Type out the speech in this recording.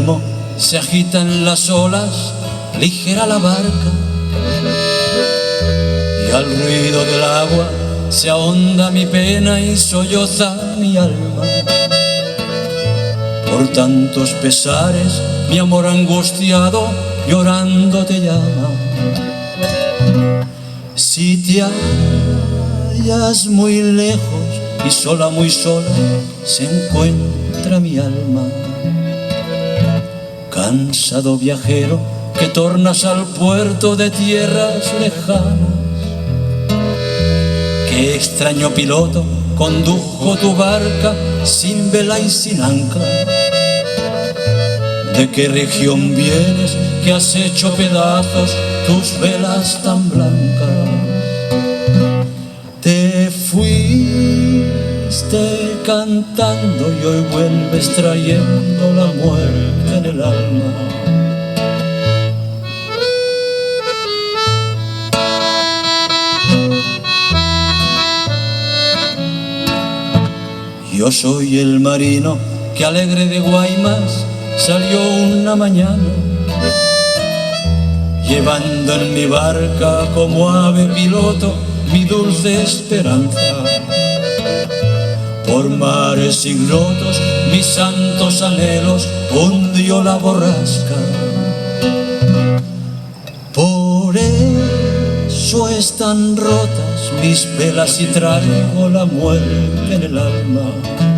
remo se agita en las olas, ligera la barca, y al ruido del agua se ahonda mi pena y solloza mi alma. Por tantos pesares mi amor angustiado llorando te llama. Si te hallas muy lejos y sola, muy sola, se encuentra mi alma. Cansado viajero que tornas al puerto de tierras lejanas, qué extraño piloto condujo tu barca sin vela y sin ancla. ¿De qué región vienes que has hecho pedazos tus velas tan blancas? Te fuiste cantando y hoy vuelves trayendo la muerte en el alma. Yo soy el marino que alegre de Guaymas salió una mañana, llevando en mi barca como ave piloto mi dulce esperanza. Por mares ignotos mis santos anhelos hundió la borrasca. Por eso están rotas mis velas y traigo la muerte en el alma.